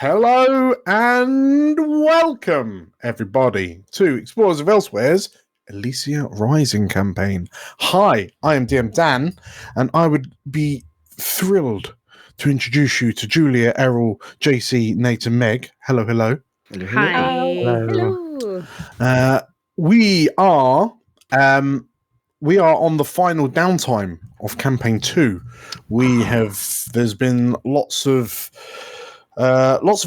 Hello and welcome, everybody, to Explorers of Elsewhere's Elysia Rising campaign. Hi, I am DM Dan, and I would be thrilled to introduce you to Julia, Errol, JC, Nate, and Meg. Hello, hello. Hello, Hi. hello. Hello. We are on the final downtime of campaign 2. There's been lots of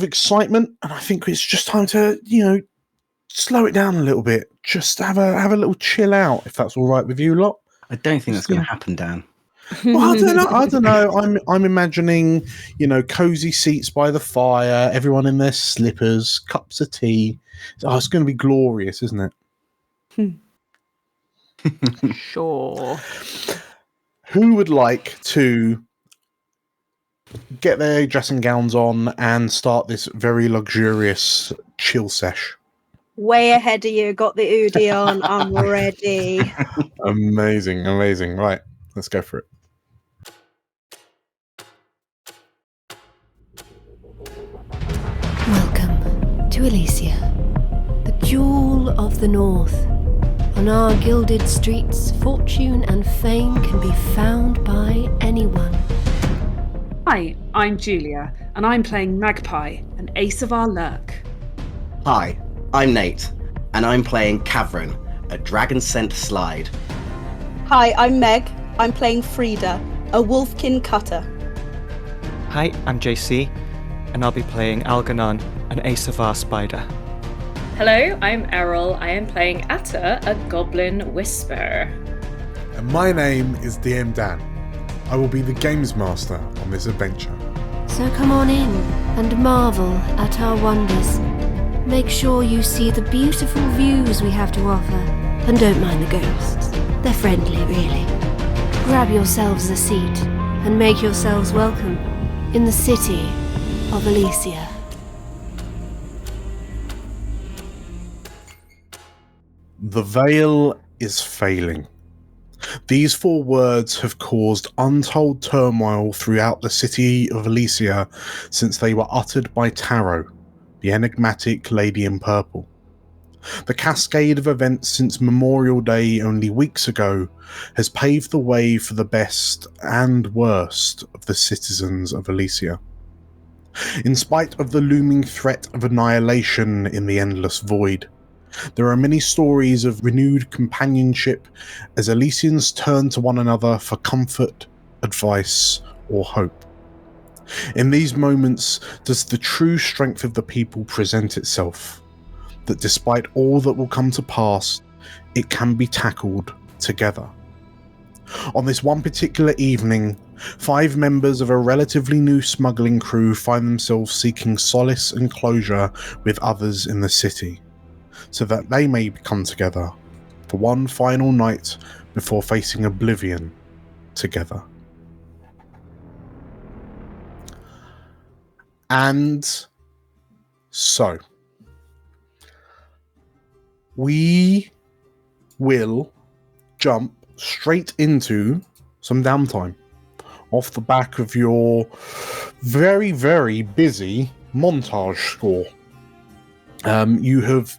excitement, and I think it's just time to, slow it down a little bit. Just have a little chill out, if that's all right with you lot. I don't think that's going to happen, Dan. Well, I don't know. I'm imagining, cozy seats by the fire, everyone in their slippers, cups of tea. Oh, it's going to be glorious, isn't it? Sure. Who would like to get their dressing gowns on and start this very luxurious chill sesh? Way ahead of you. Got the Udi on. I'm ready. Amazing. Right, let's go for it. Welcome to Elysia, the jewel of the north. On our gilded streets, fortune and fame can be found by anyone. Hi, I'm Julia, and I'm playing Magpie, an ace of our lurk. Hi, I'm Nate, and I'm playing Cavern, a dragon-scent slide. Hi, I'm Meg. I'm playing Frida, a wolfkin cutter. Hi, I'm JC, and I'll be playing Algernon, an ace of our spider. Hello, I'm Errol. I am playing Atta, a goblin whisperer. And my name is DM Dan. I will be the games master on this adventure. So come on in and marvel at our wonders. Make sure you see the beautiful views we have to offer, and don't mind the ghosts. They're friendly, really. Grab yourselves a seat and make yourselves welcome in the city of Elysia. The veil is failing. These 4 words have caused untold turmoil throughout the city of Elysia since they were uttered by Tarot, the enigmatic lady in purple. The cascade of events since Memorial Day only weeks ago has paved the way for the best and worst of the citizens of Elysia. In spite of the looming threat of annihilation in the endless void, there are many stories of renewed companionship as Elysians turn to one another for comfort, advice, or hope. In these moments does the true strength of the people present itself, that despite all that will come to pass, it can be tackled together. On this one particular evening, 5 members of a relatively new smuggling crew find themselves seeking solace and closure with others in the city, so that they may come together for one final night before facing oblivion together. And so, we will jump straight into some downtime off the back of your very, very busy montage score. You have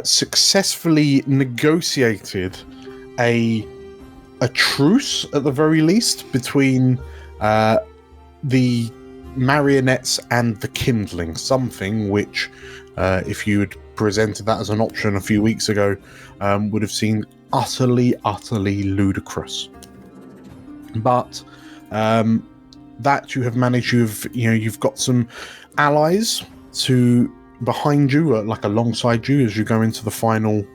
successfully negotiated a truce, at the very least, between the marionettes and the kindling, something which, if you had presented that as an option a few weeks ago, would have seemed utterly ludicrous. But that you have managed, you've got some allies to behind you, like alongside you, as you go into the final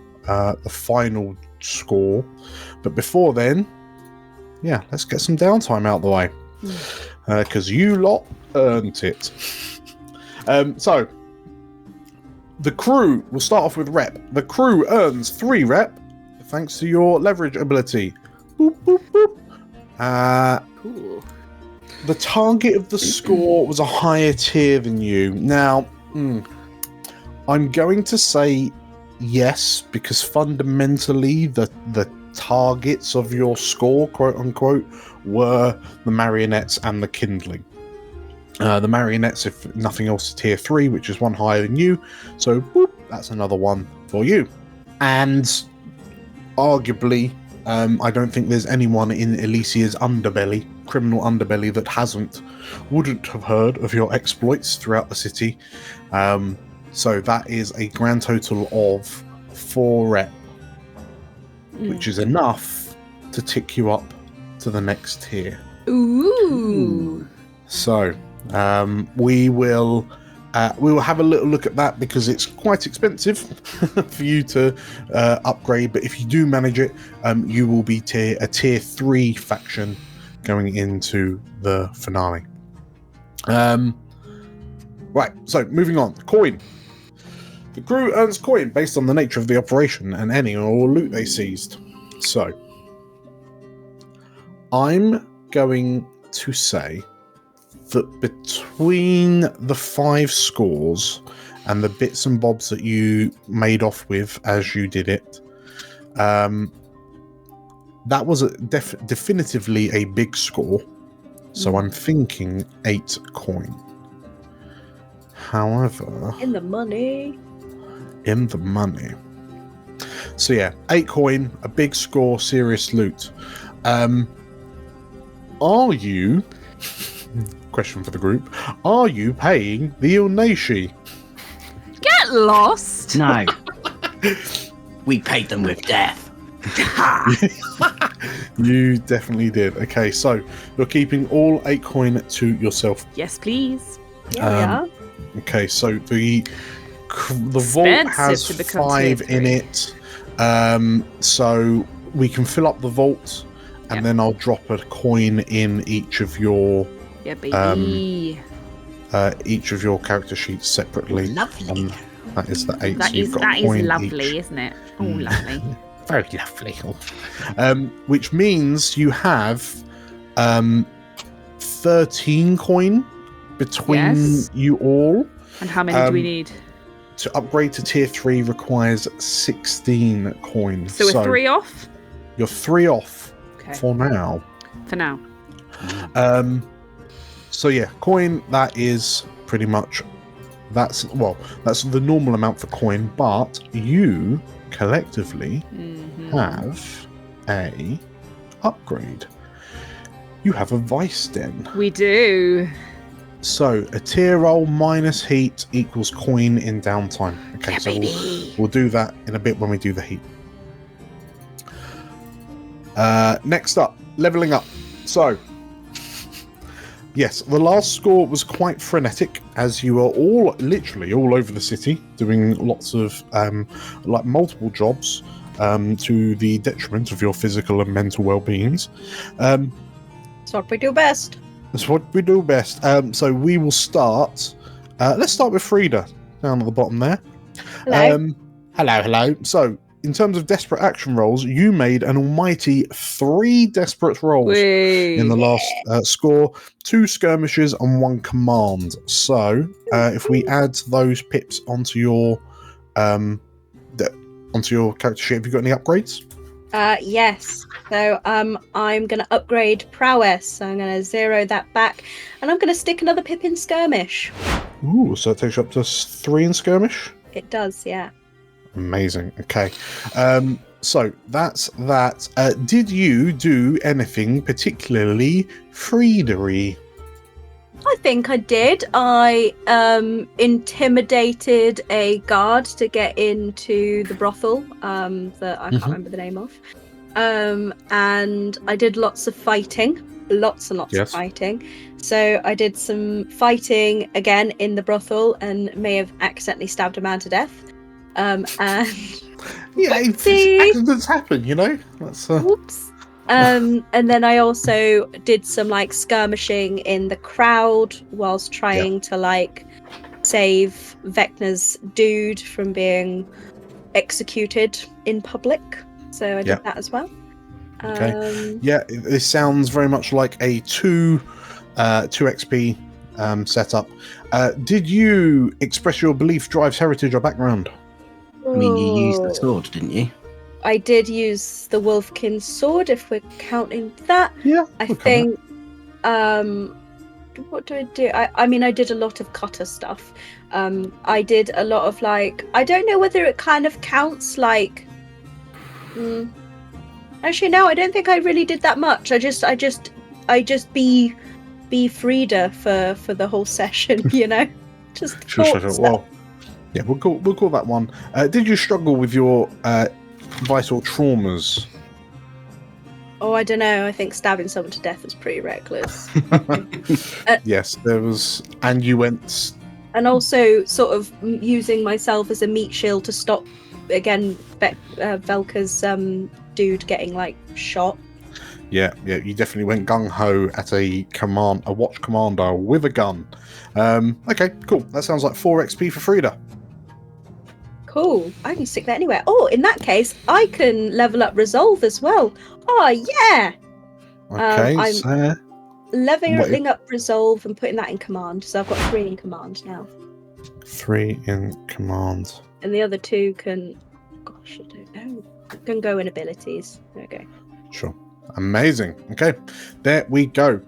score. But before then, let's get some downtime out of the way, because you lot earned it. So the crew will start off with rep. The crew earns 3 rep thanks to your leverage ability. Boop, boop, boop. Cool. The target of the score was a higher tier than you. Now, I'm going to say yes, because fundamentally the targets of your score, quote unquote, were the marionettes and the kindling. The marionettes, if nothing else, is tier 3, which is one higher than you. So whoop, that's another one for you. And arguably, I don't think there's anyone in Elysia's underbelly, criminal underbelly, that wouldn't have heard of your exploits throughout the city. So that is a grand total of 4 rep, which is enough to tick you up to the next tier. Ooh. So we will have a little look at that, because it's quite expensive for you to upgrade. But if you do manage it, you will be a tier 3 faction going into the finale. Right, so moving on. Coin. The crew earns coin based on the nature of the operation and any or all loot they seized. So I'm going to say that between the 5 scores and the bits and bobs that you made off with as you did it, that was definitively a big score. So I'm thinking 8 coin. However, In the money. So yeah, 8 coin, a big score, serious loot. Are you... Question for the group. Are you paying the Ilnashi? Get lost. No. We paid them with death. You definitely did. Okay, so you're keeping all 8 coin to yourself. Yes, please. Yeah. Okay, so the vault has to become 5 tier in 3. it. So we can fill up the vault, and then I'll drop a coin in each of your Yeah, baby. each of your character sheets separately. Lovely. That is the 8. That so you've is got a coin lovely, each. isn't it? Oh, lovely. Very lovely. Which means you have 13 coin between you all. And how many do we need? To upgrade to tier 3 requires 16 coin. So we're 3 off? You're 3 off For now. So yeah, coin, that is pretty much... That's the normal amount for coin, but you collectively have a upgrade. You have a vice den. We do. So a tier roll minus heat equals coin in downtime. Okay, so we'll do that in a bit when we do the heat. Next up, leveling up. So yes, the last score was quite frenetic, as you are all literally all over the city doing lots of like multiple jobs to the detriment of your physical and mental well-beings. That's what we do best. That's what we do best. So we will start. Let's start with Frida down at the bottom there. Hello. Hello. So in terms of desperate action rolls, you made an almighty 3 desperate rolls in the last score, 2 skirmishes and 1 command. So if we add those pips onto your character sheet, have you got any upgrades? Yes. So I'm going to upgrade prowess. So I'm going to 0 that back, and I'm going to stick another pip in skirmish. Ooh, so it takes you up to 3 in skirmish? It does, yeah. Amazing. Okay. So that's that. Did you do anything particularly Friedery? I think I did. I intimidated a guard to get into the brothel that I can't remember the name of. And I did lots of fighting. Lots and lots of fighting. So I did some fighting again in the brothel and may have accidentally stabbed a man to death. And yeah, accidents happen, you know. That's Whoops. And then I also did some like skirmishing in the crowd whilst trying to like save Vecna's dude from being executed in public. So I did that as well. Okay. This sounds very much like a 2 XP setup. Did you express your belief drives heritage or background? I mean, you used the sword, didn't you? I did use the Wolfkin's sword, if we're counting that. Yeah. I think do I do? I mean, I did a lot of cutter stuff. I did a lot of like, I don't know whether it kind of counts like. Actually, no, I don't think I really did that much. I just be Frida for the whole session, you know. Just Sure. Well, yeah, we'll call that one. Did you struggle with your vital traumas? Oh, I don't know. I think stabbing someone to death was pretty reckless. Yes, there was, and you went. And also, sort of using myself as a meat shield to stop again Velka's dude getting like shot. Yeah, you definitely went gung ho at a watch commander with a gun. Okay, cool. That sounds like 4 XP for Frida. Cool. I can stick that anywhere. Oh, in that case, I can level up resolve as well. Oh yeah. Okay, I'm so leveling up resolve and putting that in command. So I've got 3 in command now. 3 in command. And the other 2 can. Gosh, I don't know. Can go in abilities. There we go. Sure. Amazing. Okay, there we go.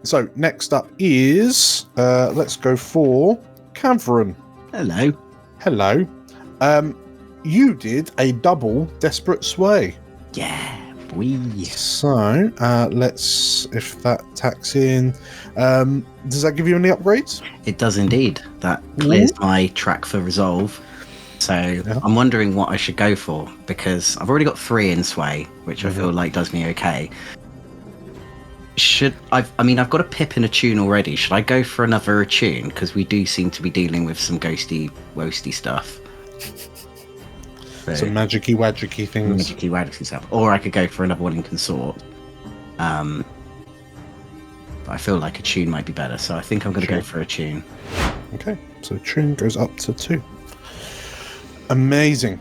So next up is let's go for Cavern. Hello. You did a double desperate sway. Yeah, So let's, if that tacks in, does that give you any upgrades? It does indeed. That clears my track for resolve. So I'm wondering what I should go for, because I've already got 3 in sway, which I feel like does me okay. I've got a pip in attune already. Should I go for another attune? Because we do seem to be dealing with some ghosty, woasty stuff. Some magicy wadgicky things. Magicy wadgicky stuff. Or I could go for another one in consort. But I feel like attune might be better, so I think I'm going to go for attune. Okay, so attune goes up to 2. Amazing.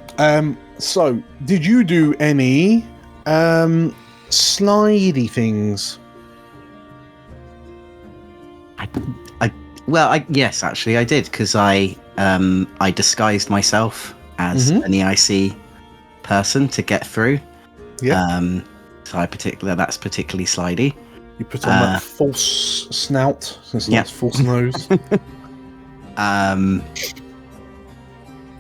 So did you do any slidey things? Yes, actually I did, because I disguised myself as an EIC person to get through. Yeah. So that's particularly slidey. You put on that false snout instead of false nose.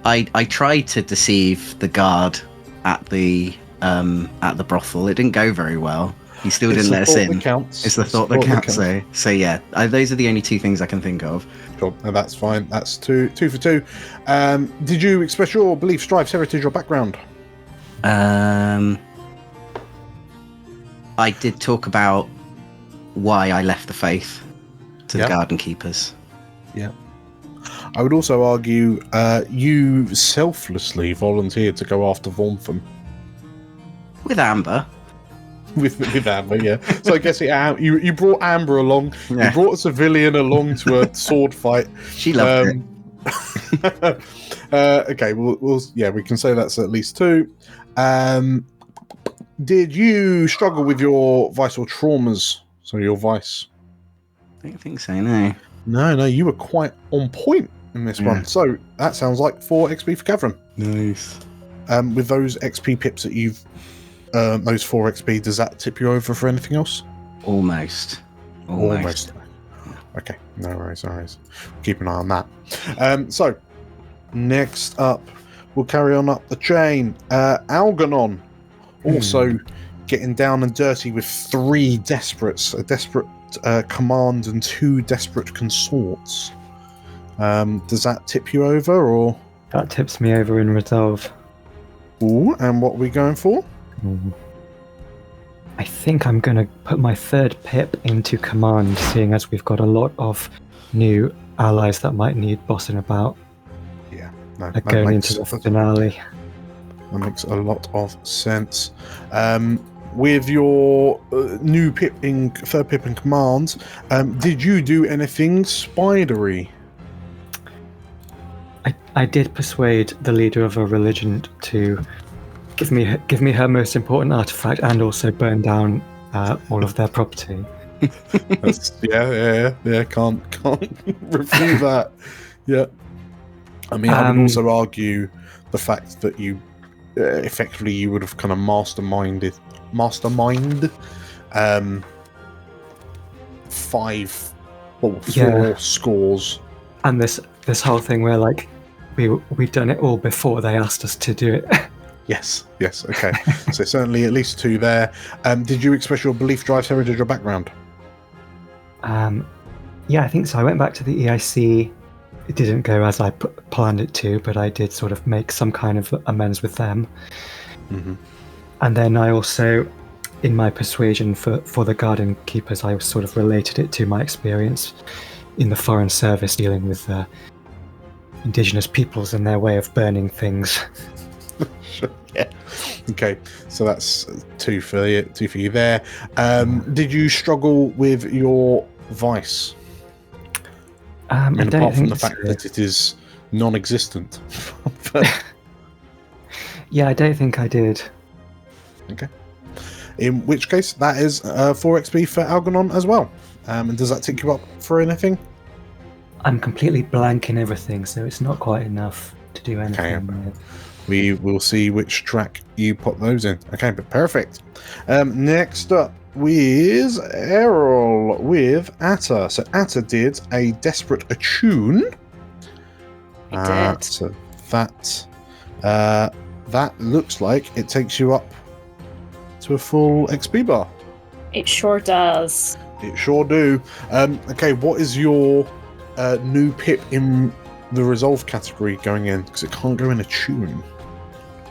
I tried to deceive the guard at the brothel. It didn't go very well. He still didn't let us in. It's the thought that counts. So yeah, those are the only 2 things I can think of. Sure, no, that's fine. That's two for 2. Did you express your beliefs, stripes, heritage, or background? I did talk about why I left the faith to the garden keepers. Yeah. I would also argue you selflessly volunteered to go after Vormtham. With Amber. With Amber, yeah. So I guess you brought Amber along. Yeah. You brought a civilian along to a sword fight. She loved it. Okay, we can say that's at least 2. Did you struggle with your vital traumas? So your vice? I don't think so, no. No, you were quite on point in this one. So that sounds like 4 XP for Cavern. Nice. With those XP pips that you've those 4 XP, does that tip you over for anything else? Almost. Okay, no worries. Keep an eye on that. So, next up, we'll carry on up the chain. Algernon, also getting down and dirty with 3 desperates, a desperate command and 2 desperate consorts. Does that tip you over, or? That tips me over in resolve. Ooh, and what are we going for? I think I'm going to put my 3rd pip into command, seeing as we've got a lot of new allies that might need bossing about. Yeah, going into the finale. That makes a lot of sense. With your new 3rd pip in command, did you do anything spidery? I did persuade the leader of a religion to give me her most important artifact and also burn down all of their property. Yeah. Can't refute that. Yeah. I mean, I would also argue the fact that you effectively you would have kind of mastermind 5 4 scores. And this whole thing where like we'd done it all before they asked us to do it. Yes, okay. So certainly at least 2 there. Did you express your belief, drives, heritage, or background? Yeah, I think so. I went back to the EIC. It didn't go as I planned it to, but I did sort of make some kind of amends with them. Mm-hmm. And then I also, in my persuasion for the garden keepers, I sort of related it to my experience in the Foreign Service dealing with indigenous peoples and their way of burning things. Sure, yeah. Okay, so that's 2 for you there. Did you struggle with your vice? I don't apart from think the fact so. that it is non-existent. Yeah, I don't think I did. Okay. In which case, that is 4 XP for Algernon as well. And does that tick you up for anything? I'm completely blank in everything, so it's not quite enough to do anything with. We will see which track you put those in. Okay, but perfect. Next up is Errol with Atta. So Atta did a Desperate Attune. I did. So that looks like it takes you up to a full XP bar. It sure does. It sure do. Okay, what is your new pip in the Resolve category going in? Because it can't go in a tune.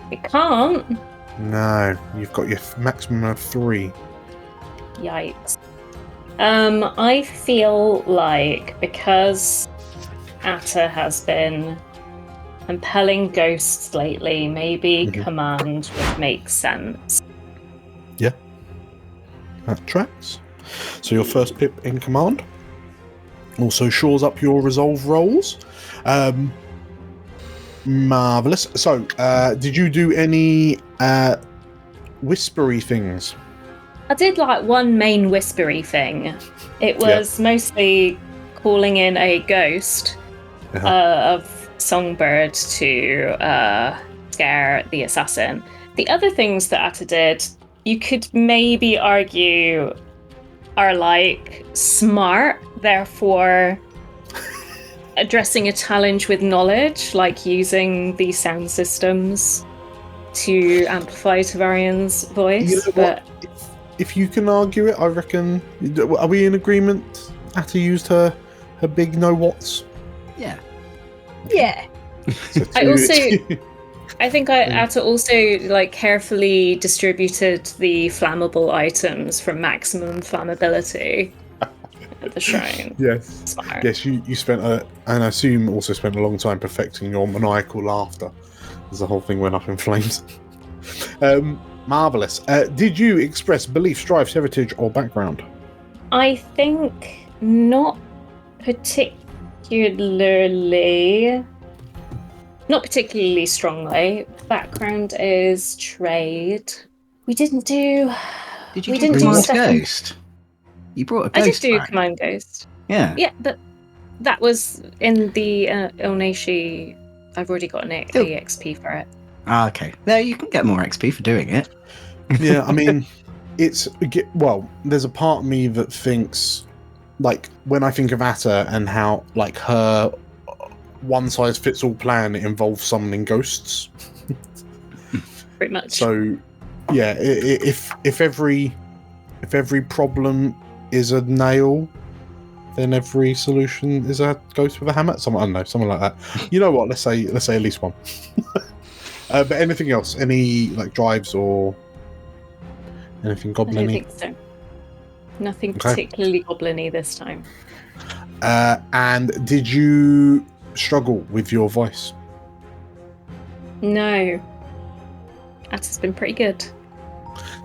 It can't. No, you've got your maximum of 3. Yikes. I feel like because Atta has been compelling ghosts lately, maybe command would make sense. Yeah, that tracks. So your first pip in command also shores up your resolve rolls. Marvelous. So, did you do any whispery things? I did like one main whispery thing. It was mostly calling in a ghost of Songbird to scare the assassin. The other things that Atta did, you could maybe argue are like smart, therefore addressing a challenge with knowledge, like using these sound systems to amplify Tavarian's voice. You know but if you can argue it, I reckon. Are we in agreement? Atta used her big know whats. Yeah. Yeah. I think Atta also like carefully distributed the flammable items for maximum flammability at the shrine. Yes. Smart. Yes, you spent and I assume also spent a long time perfecting your maniacal laughter as the whole thing went up in flames. Marvelous. Did you express belief, strives, heritage, or background? I think not particularly. Not particularly strongly. Background is trade. We didn't do. Did you do Command Ghost? You brought a ghost. I did do back. Command Ghost. Yeah. Yeah, but that was in the Oneshi. I've already got an EXP for it. Ah, okay. There, you can get more XP for doing it. Yeah, I mean, there's a part of me that thinks, like, when I think of Atta and how, like, her one-size-fits-all plan involves summoning ghosts. Pretty much. So, yeah, if every problem is a nail, then every solution is a ghost with a hammer. I don't know, something like that. You know what? Let's say at least one. But anything else? Any like drives or anything goblin-y? I don't think so. Nothing particularly goblin-y this time. And did you struggle with your voice? No. Atta's been pretty good.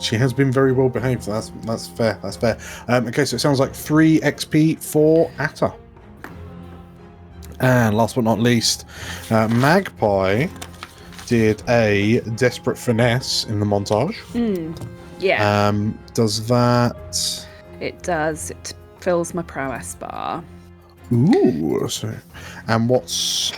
She has been very well behaved. That's fair. That's fair. Okay, so it sounds like 3 XP for Atta. And last but not least, Magpie did a Desperate Finesse in the montage. Yeah. Does that? It does. It fills my prowess bar. Ooh. So, and what's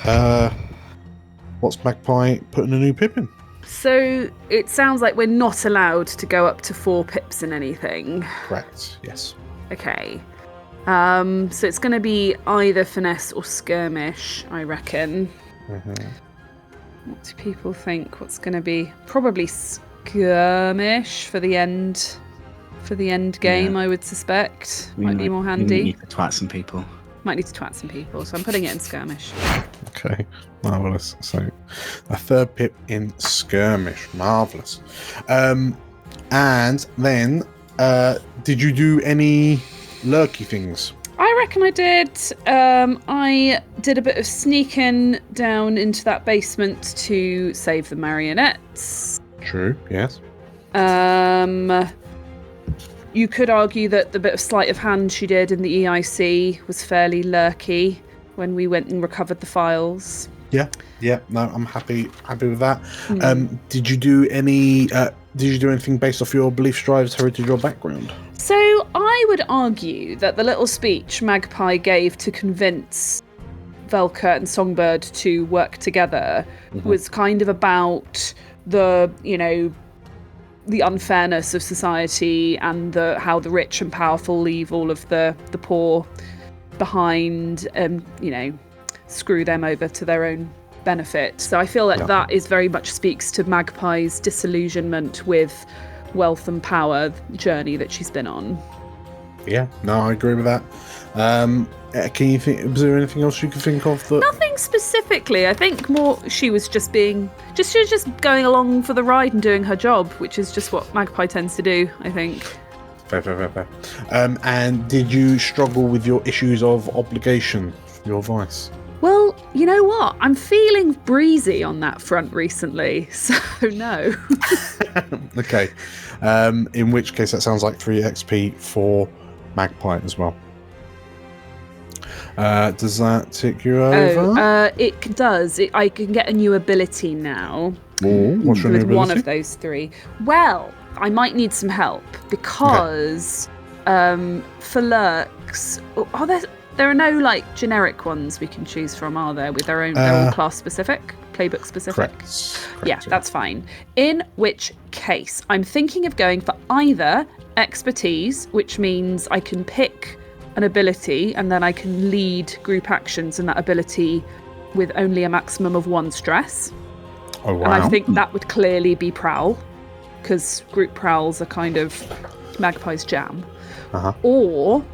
Magpie putting a new pip in? So it sounds like we're not allowed to go up to 4 pips in anything. Correct. Yes. Okay. So it's going to be either finesse or skirmish, I reckon. What do people think? What's going to be? Probably skirmish for the end. For the end game, I would suspect. Might be more handy. We need to twat some people. Might need to twat some people, so I'm putting it in skirmish. Okay, marvellous. So, a third pip in skirmish. Marvellous. And then, did you do any lurky things? I reckon I did. I did a bit of sneaking down into that basement to save the marionettes. True, yes. You could argue that the bit of sleight of hand she did in the EIC was fairly lurky when we went and recovered the files. Yeah. No, I'm happy with that. Did you do any? Did you do anything based off your beliefs, drives, heritage, or background? So I would argue that the little speech Magpie gave to convince Velka and Songbird to work together was kind of about the, the unfairness of society and how the rich and powerful leave all of the poor behind and, screw them over to their own benefit. So I feel like that is very much speaks to Magpie's disillusionment with wealth and power journey that she's been on. Yeah, no, I agree with that. Can you think? Was there anything else you could think of? Nothing specifically. I think more she was just going along for the ride and doing her job, which is just what Magpie tends to do, I think. Fair. And did you struggle with your issues of obligation, your vice? Well, you know what? I'm feeling breezy on that front recently, so no. Okay. In which case, that sounds like 3 XP for Magpie as well. Does that tick you over? It does. I can get a new ability now. Ooh, what's your new ability? One of those 3. Well, I might need some help because for lurks, there are no generic ones we can choose from, are there? With their own, they're all class specific, playbook specific. Correct, yeah, that's fine. In which case, I'm thinking of going for either expertise, which means I can pick an ability and then I can lead group actions in that ability with only a maximum of 1 stress. Oh wow! And I think that would clearly be prowl, because group prowls are kind of Magpie's jam. Or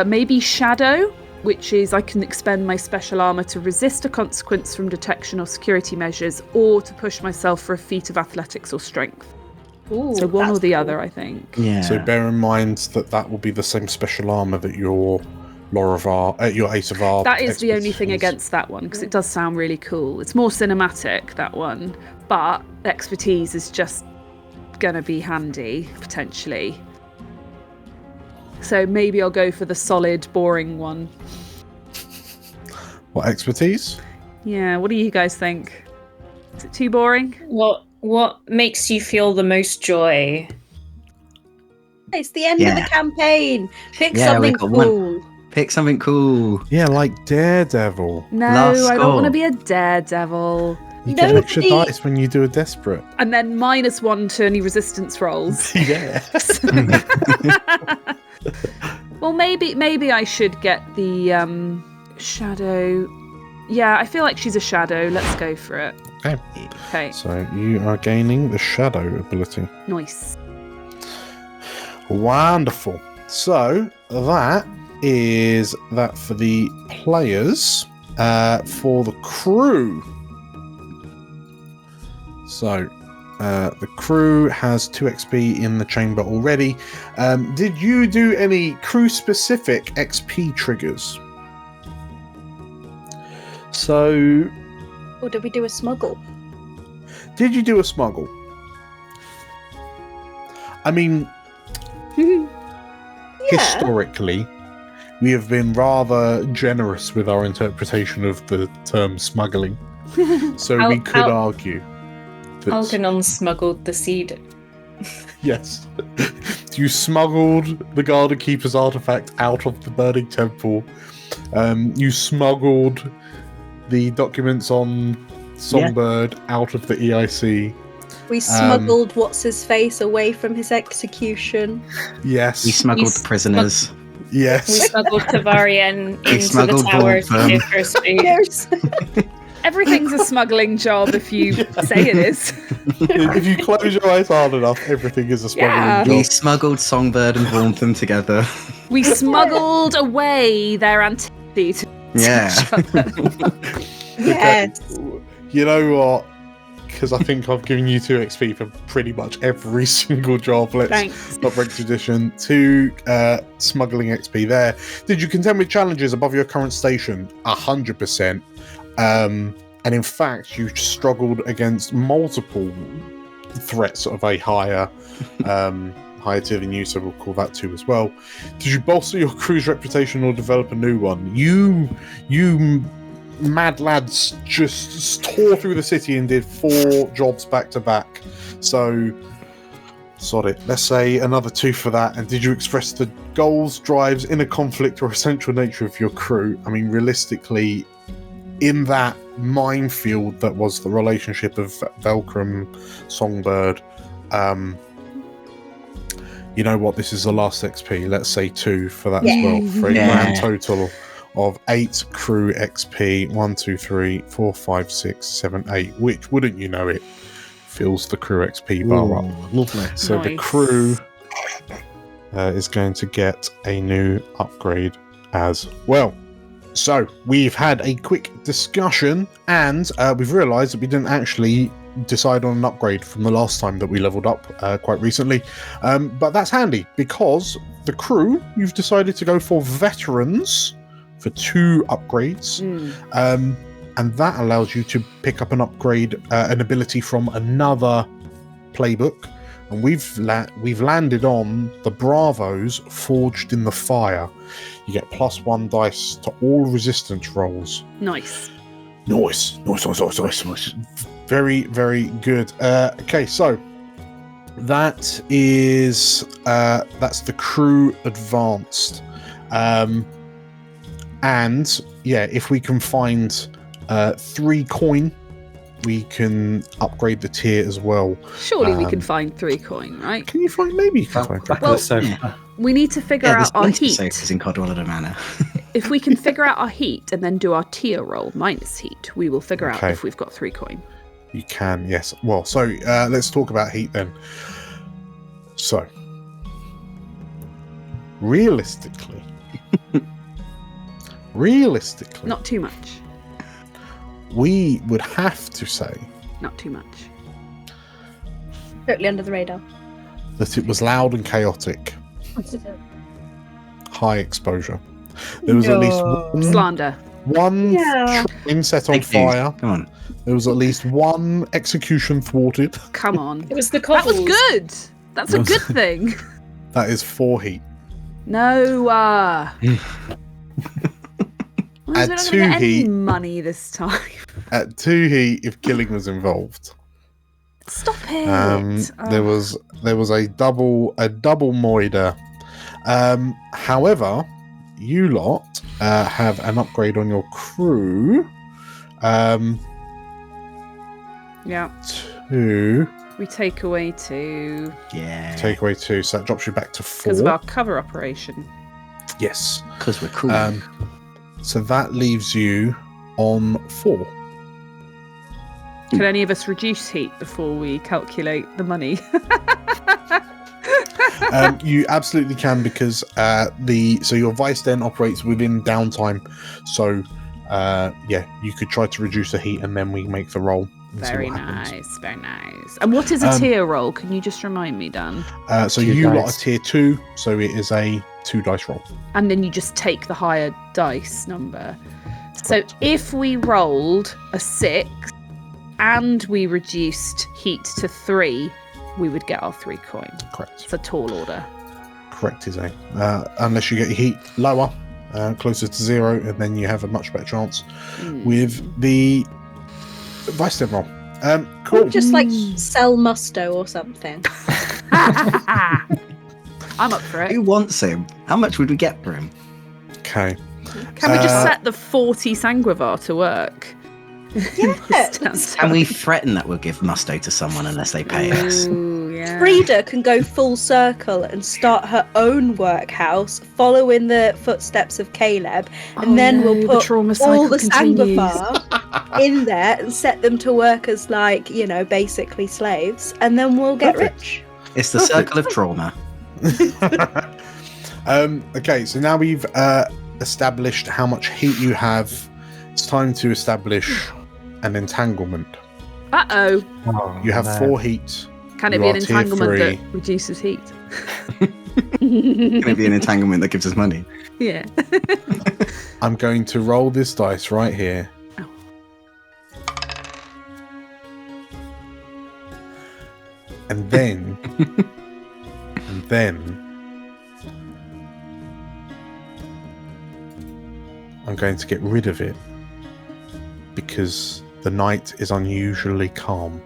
maybe shadow, which is I can expend my special armor to resist a consequence from detection or security measures, or to push myself for a feat of athletics or strength. Ooh, so one or the other, I think. Yeah. So bear in mind that will be the same special armor that your your Ace of R. That is the only thing against that one, because it does sound really cool. It's more cinematic, that one, but expertise is just gonna be handy potentially. So maybe I'll go for the solid, boring one. What, expertise? Yeah, what do you guys think? Is it too boring? What makes you feel the most joy? It's the end of the campaign. Pick something cool. Pick something cool. Yeah, like Daredevil. No, I don't want to be a daredevil. You get extra dice when you do a desperate. And then -1 to any resistance rolls. Yeah. Well, maybe I should get the shadow. Yeah, I feel like she's a shadow. Let's go for it. Okay. So you are gaining the shadow ability. Nice. Wonderful. So that is that for the players. For the crew. So the crew has 2 XP in the chamber already. Did you do any crew-specific XP triggers? So... Or did we do a smuggle? Did you do a smuggle? I mean, historically, we have been rather generous with our interpretation of the term smuggling. So we could argue that... Algernon smuggled the seed. Yes. You smuggled the Garden Keeper's artifact out of the Burning Temple. You smuggled the documents on Songbird out of the EIC. We smuggled what's-his-face away from his execution. Yes. We smuggled the prisoners. Yes. We smuggled Tavarien into the tower to give her speed. Everything's a smuggling job if you say it is. If you close your eyes hard enough, everything is a smuggling job. We smuggled Songbird and Vormtham together. We smuggled away their antipathy to each other. Yes. You know what? Because I think I've given you 2 XP for pretty much every single job. Let's not break tradition. 2 smuggling XP there. Did you contend with challenges above your current station? 100%. And in fact, you struggled against multiple threats of a higher tier than you, so we'll call that 2 as well. Did you bolster your crew's reputation or develop a new one? You mad lads just tore through the city and did 4 jobs back to back. So, sod it. Let's say another 2 for that. And did you express the goals, drives, inner conflict, or essential nature of your crew? I mean, realistically, in that minefield that was the relationship of Velcrum, Songbird, you know what? This is the last XP. Let's say 2 for that as well. For a grand total of 8 crew XP. 1, 2, 3, 4, 5, 6, 7, 8. Which, wouldn't you know it, fills the crew XP bar up. Lovely. So the crew is going to get a new upgrade as well. So we've had a quick discussion, and we've realised that we didn't actually decide on an upgrade from the last time that we leveled up quite recently. But that's handy, because the crew, you've decided to go for veterans for 2 upgrades. And that allows you to pick up an upgrade, an ability from another playbook. And we've landed on the Bravos Forged in the Fire. You get +1 dice to all resistance rolls. Nice. Very, very good. Okay, so that is that's the crew advanced. And yeah, if we can find 3 coin, we can upgrade the tier as well. Surely we can find 3 coin, right? Can you find? Maybe you can find 3 coin. We need to figure out our heat. In Codwalla Manor. If we can figure out our heat and then do our tier roll minus heat, we will figure out if we've got 3 coin. You can, yes. Well, so let's talk about heat then. So, realistically, not too much. We would have to say, not too much. Totally under the radar. That it was loud and chaotic. High exposure. There was at least one slander. One train set on fire. Come on. There was at least 1 execution thwarted. Come on. It was the That was cobbles. good. That's a good thing. That is 4 heat. No. At 2 heat, money this time. At 2 heat, if killing was involved. Stop it. There was a double moider. However, you lot have an upgrade on your crew. Yeah. 2. We take away 2. Yeah. Take away 2, so that drops you back to 4. Because of our cover operation. Yes. Because we're cool. So that leaves you on 4. Can any of us reduce heat before we calculate the money? You absolutely can, because your vice den operates within downtime. So you could try to reduce the heat and then we make the roll. Very nice, very nice. And what is a tier roll? Can you just remind me, Dan? So you lot are tier 2, so it is a 2 dice roll. And then you just take the higher dice number. So if we rolled a 6 and we reduced heat to 3, we would get our 3 coin. Correct. It's a tall order. Correct, is unless you get your heat lower, closer to 0, and then you have a much better chance with the vice den roll. Cool. Or just like sell Musto or something. I'm up for it. Who wants him? How much would we get for him? Okay. Can we just set the 40 Sanguivar to work? Yeah. Can we threaten that we'll give Musto to someone unless they pay us? Ooh, Yeah. Frida can go full circle and start her own workhouse, follow in the footsteps of Caleb, and then we'll put all the Sangbafa in there and set them to work as, like, you know, basically slaves, and then we'll get rich. It's the circle of trauma. Okay, so now we've established how much heat you have. It's time to establish an entanglement. Uh-oh. You have 4 heat. Can it be an entanglement that reduces heat? Can it be an entanglement that gives us money? Yeah. I'm going to roll this dice right here. Oh. And then... I'm going to get rid of it because the night is unusually calm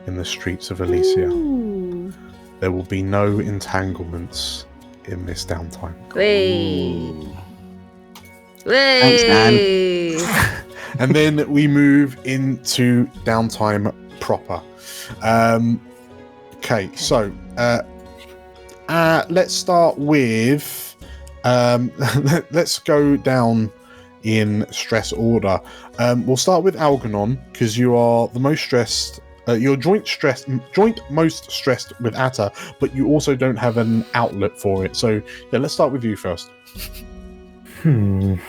in the streets of Elysia. Ooh. There will be no entanglements in this downtime. Thanks, Dan. And then we move into downtime proper. Okay, so let's start with let's go down in stress order. We'll start with Algernon because you are the most stressed. You're joint most stressed with Atta, but you also don't have an outlet for it. So yeah, let's start with you first. I'm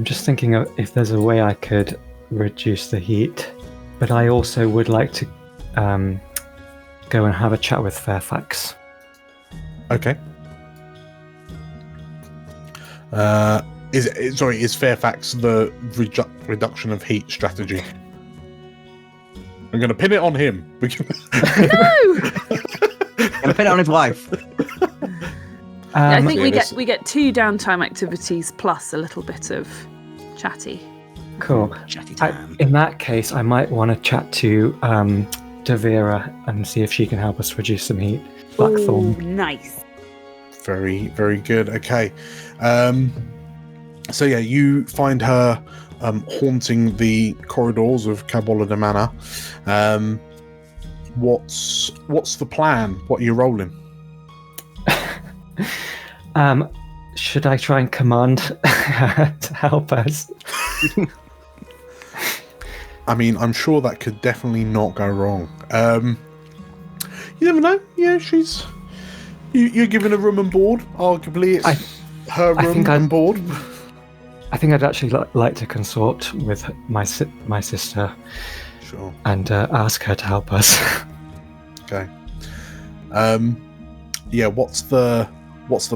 just thinking of if there's a way I could reduce the heat, but I also would like to go and have a chat with Fairfax. Okay. Is Fairfax the reduction of heat strategy? I'm going to pin it on him. No! I'm going to pin it on his wife. I think we get 2 downtime activities plus a little bit of chatty. Cool. Chatty time. In that case, I might want to chat to Devera and see if she can help us reduce some heat. Blackthorn. Ooh, nice. Very, very good. Okay. So yeah, you find her haunting the corridors of Cabolida Manor. What's the plan? What are you rolling? Should I try and command to help us? I mean, I'm sure that could definitely not go wrong. You never know. Yeah, she's... You're given a room and board. Arguably, it's her room and board. I think I'd actually like to consort with my sister. Sure. And ask her to help us. Okay. Yeah. What's the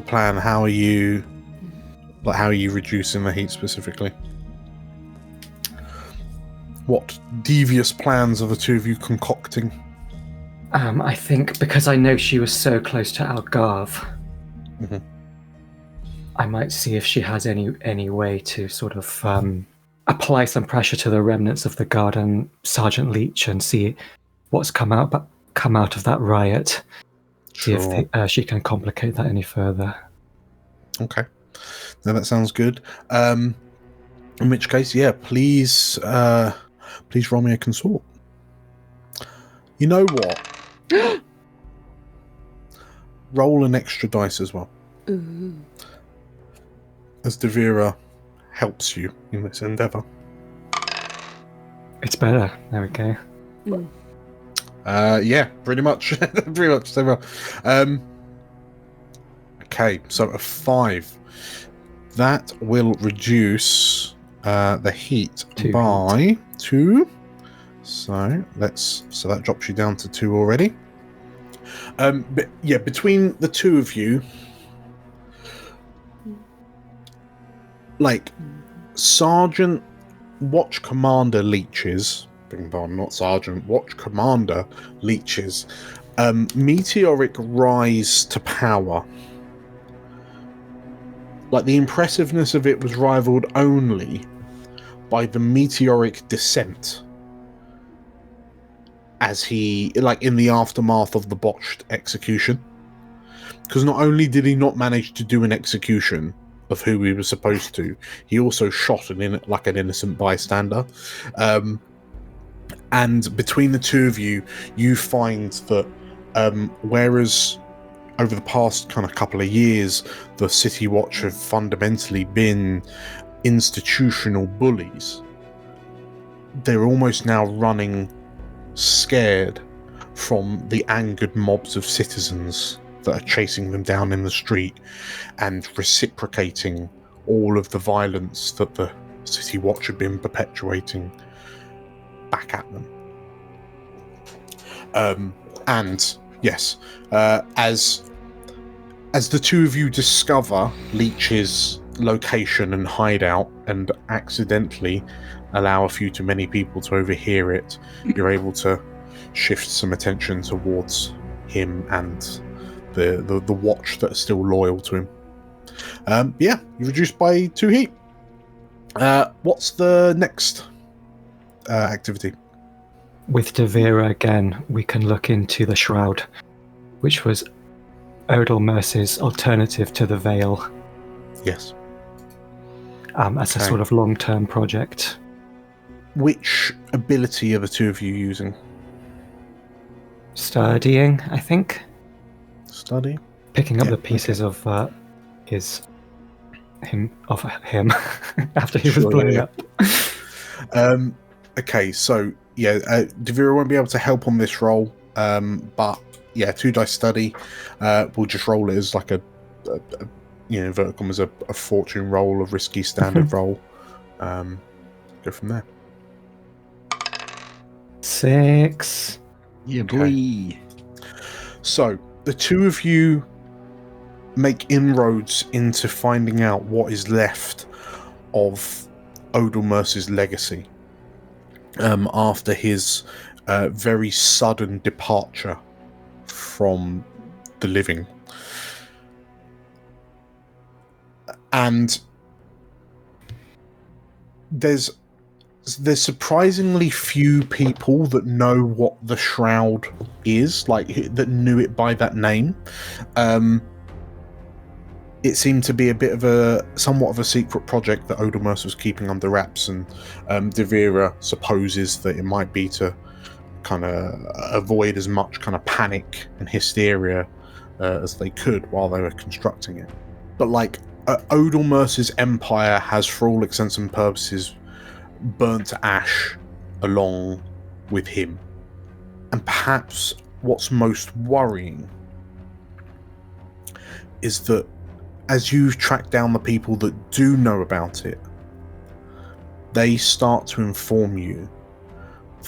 plan? How are you reducing the heat specifically? What devious plans are the two of you concocting? I think because I know she was so close to Algarve, I might see if she has any way to sort of apply some pressure to the remnants of the guard and Sergeant Leach and see what's come out of that riot. Sure. See if she can complicate that any further. Okay. No, that sounds good. In which case, yeah, please roll me a consort. You know what? Roll an extra dice as well. Ooh. As Devera helps you in this endeavour. It's better. There we go. Yeah, pretty much. Pretty much. So well. Okay, so a 5. That will reduce the heat by 2. So that drops you down to 2 already. But yeah, between the two of you, like Sergeant Watch Commander Leach's, not Sergeant Watch Commander Leach's meteoric rise to power. Like the impressiveness of it was rivaled only by the meteoric descent. As he, like in the aftermath of the botched execution. Because not only did he not manage to do an execution of who he was supposed to, he also shot an innocent bystander. And between the two of you, you find that Whereas over the past kind of couple of years, the City Watch have fundamentally been institutional bullies. They're almost now running scared from the angered mobs of citizens that are chasing them down in the street and reciprocating all of the violence that the City Watch have been perpetuating back at them. And yes, as the two of you discover Leech's location and hideout and accidentally allow a few too many people to overhear it, you're able to shift some attention towards him and the watch that are still loyal to him. Yeah, you reduced by 2 heat. What's the next activity? With Devira again, we can look into the Shroud, which was Odal Mercy's alternative to the Veil. Yes. As a sort of long-term project. Which ability are the two of you using? Studying, I think. Study? Picking up the pieces of him after he was blown up. Okay, so yeah, Devira won't be able to help on this roll, but yeah, 2 dice study. We'll just roll it as like a Verticom as a fortune roll, a risky standard roll. Go from there. 6. Yeah, boy. So the two of you make inroads into finding out what is left of Odal Mercy's legacy after his very sudden departure from the living. And there's surprisingly few people that know what the Shroud is, like that knew it by that name. It seemed to be a bit of somewhat of a secret project that Odal Mercy was keeping under wraps, and Devira supposes that it might be to kind of avoid as much kind of panic and hysteria as they could while they were constructing it. But like Odal Mercy's empire has, for all intents and purposes, burnt to ash along with him. And perhaps what's most worrying is that as you've tracked down the people that do know about it, they start to inform you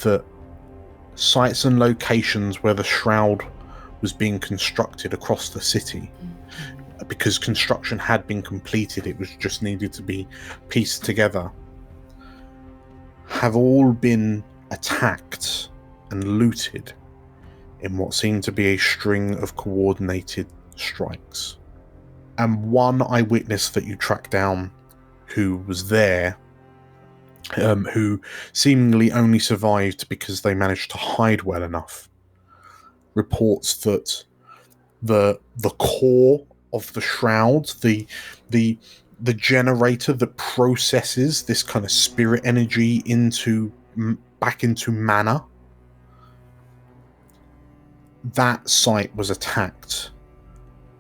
that sites and locations where the Shroud was being constructed across the city, because construction had been completed, it was just needed to be pieced together, have all been attacked and looted in what seemed to be a string of coordinated strikes. And one eyewitness that you tracked down who was there, who seemingly only survived because they managed to hide well enough, reports that the core of the Shroud, the generator that processes this kind of spirit energy back into mana, that site was attacked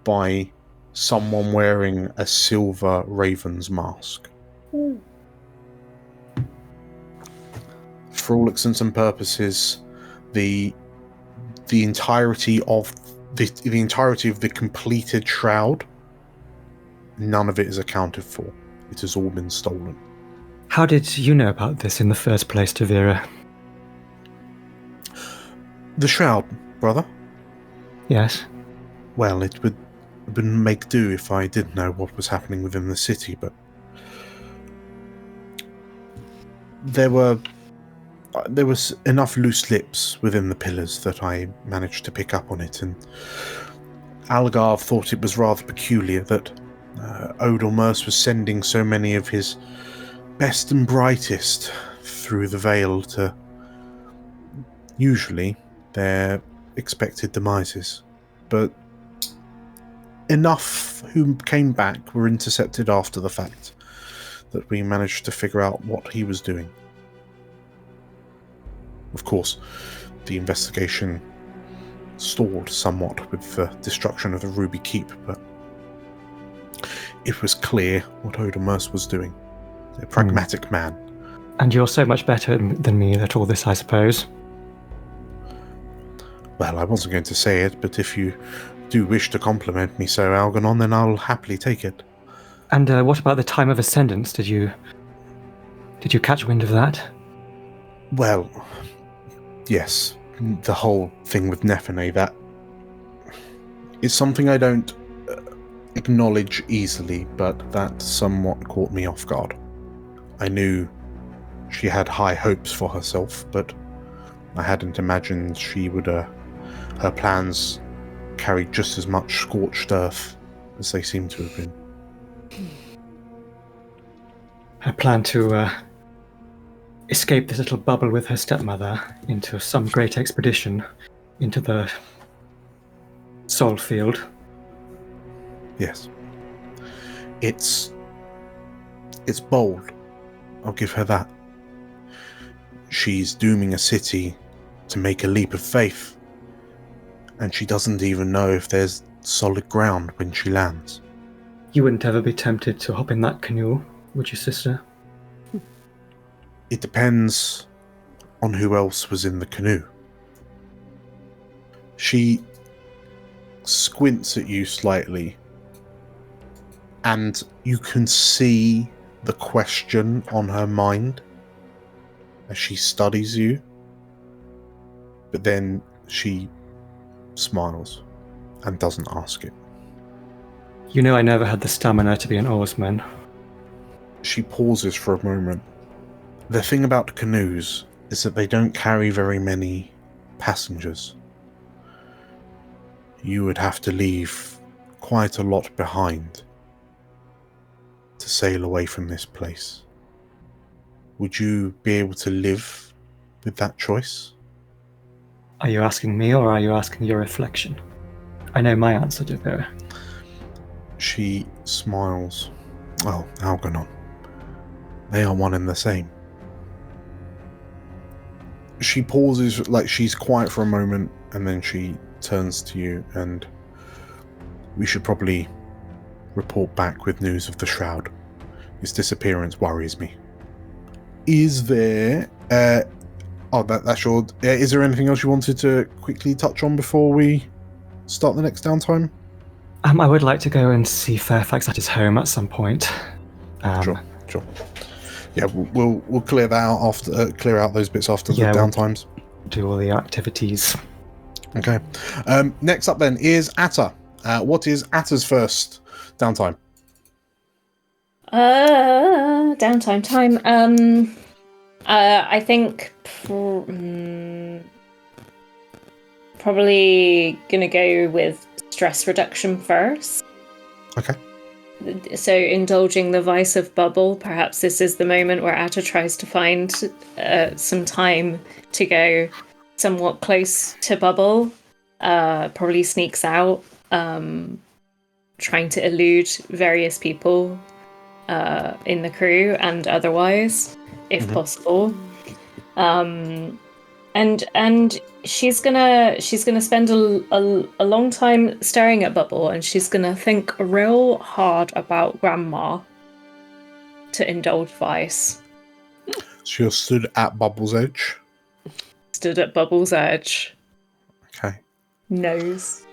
by someone wearing a silver raven's mask. For all intents and purposes, the entirety of the completed Shroud, none of it is accounted for. It has all been stolen. How did you know about this in the first place, Devira? The Shroud, brother? Yes. Well, it would make do if I did know what was happening within the city, but there was enough loose lips within the pillars that I managed to pick up on it, and Algarve thought it was rather peculiar that Odal Mercy was sending so many of his best and brightest through the Veil to usually their expected demises. But enough who came back were intercepted after the fact that we managed to figure out what he was doing. Of course, the investigation stalled somewhat with the destruction of the Ruby Keep, but it was clear what Odomers was doing. A pragmatic man. And you're so much better than me at all this, I suppose. Well, I wasn't going to say it, but if you do wish to compliment me so, Algernon, then I'll happily take it. And what about the time of ascendance? Did you catch wind of that? Well, yes. The whole thing with Nephene, that is something I don't acknowledge easily, but that somewhat caught me off guard. I knew she had high hopes for herself, but I hadn't imagined she would, her plans carried just as much scorched earth as they seem to have been. Her plan to escape this little bubble with her stepmother into some great expedition into the soul field. Yes. It's bold. I'll give her that. She's dooming a city to make a leap of faith, and she doesn't even know if there's solid ground when she lands. You wouldn't ever be tempted to hop in that canoe, would you, sister? It depends on who else was in the canoe. She squints at you slightly, and you can see the question on her mind as she studies you, but then she smiles and doesn't ask it. You know I never had the stamina to be an oarsman. She pauses for a moment. The thing about canoes is that they don't carry very many passengers. You would have to leave quite a lot behind to sail away from this place. Would you be able to live with that choice? Are you asking me, or are you asking your reflection? I know my answer to her. She smiles. Well, Algernon. They are one and the same. She pauses, like she's quiet for a moment, and then she turns to you, and we should probably report back with news of the Shroud. His disappearance worries me. Is there... that's your... is there anything else you wanted to quickly touch on before we start the next downtime? I would like to go and see Fairfax at his home at some point. Sure. Yeah, we'll clear that out after clear out those bits after the downtimes. Do all the activities. Okay. Next up then is Atta. What is Atta's first downtime? Downtime time. I think probably gonna go with stress reduction first. Okay. So indulging the vice of bubble, perhaps this is the moment where Atta tries to find some time to go somewhat close to bubble, probably sneaks out, trying to elude various people in the crew and otherwise, if possible. And she's gonna spend a long time staring at Bubble, and she's gonna think real hard about Grandma to indulge vice. So you're stood at Bubble's edge? Stood at Bubble's edge. Okay. Nose.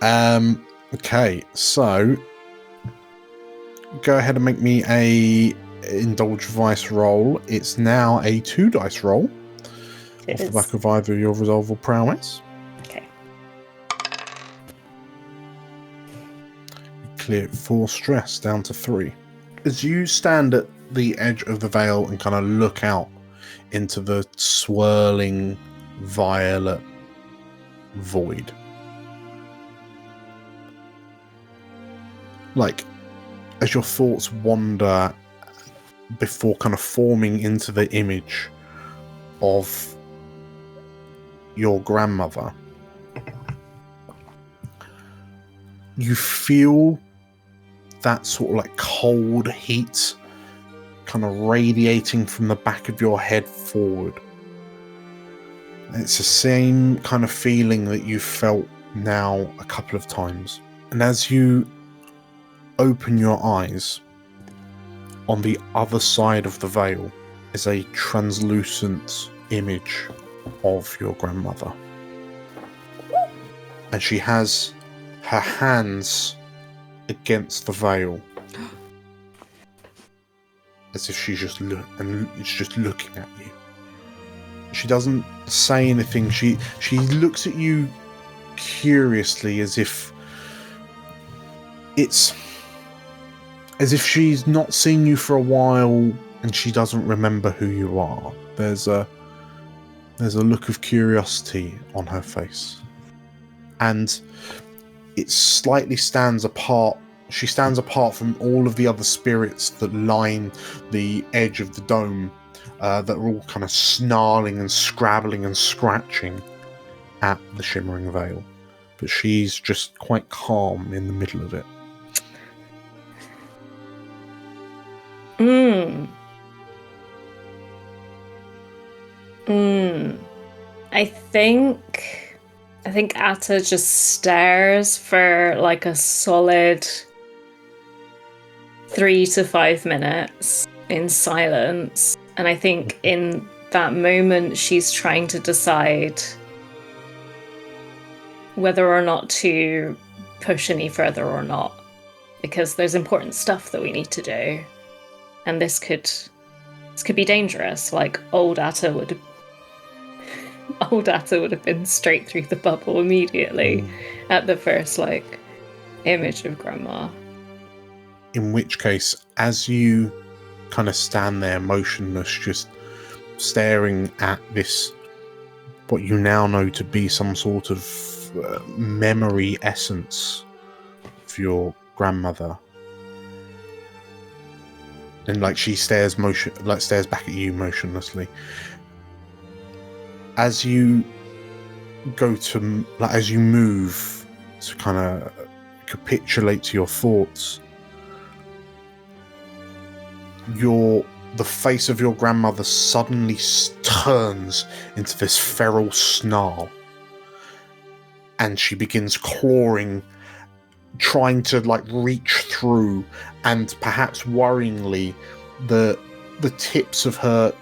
Okay, so go ahead and make me a indulge vice roll. It's now a 2 dice roll. Off the back of either your resolve or prowess. Okay. Clear 4 stress down to 3. As you stand at the edge of the veil and kind of look out into the swirling violet void, like as your thoughts wander before kind of forming into the image of your grandmother, you feel that sort of like cold heat kind of radiating from the back of your head forward It's the same kind of feeling that you've felt now a couple of times. And as you open your eyes, on the other side of the veil is a translucent image of your grandmother. And she has her hands against the veil, as if she's just looking at you. She doesn't say anything. She looks at you curiously, as if she's not seen you for a while and she doesn't remember who you are. There's a look of curiosity on her face. And it slightly stands apart. She stands apart from all of the other spirits that line the edge of the dome, that are all kind of snarling and scrabbling and scratching at the shimmering veil. But she's just quite calm in the middle of it. I think Atta just stares for like a solid 3 to 5 minutes in silence. And I think in that moment she's trying to decide whether or not to push any further or not. Because there's important stuff that we need to do. And this could be dangerous. Like old Atta would have been straight through the bubble immediately at the first image of Grandma. In which case, as you kind of stand there motionless, just staring at this, what you now know to be some sort of memory essence of your grandmother. And she stares back at you motionlessly. As you as you move to kind of capitulate to your thoughts, the face of your grandmother suddenly turns into this feral snarl, and she begins clawing, trying to reach through, and perhaps worryingly, the tips of her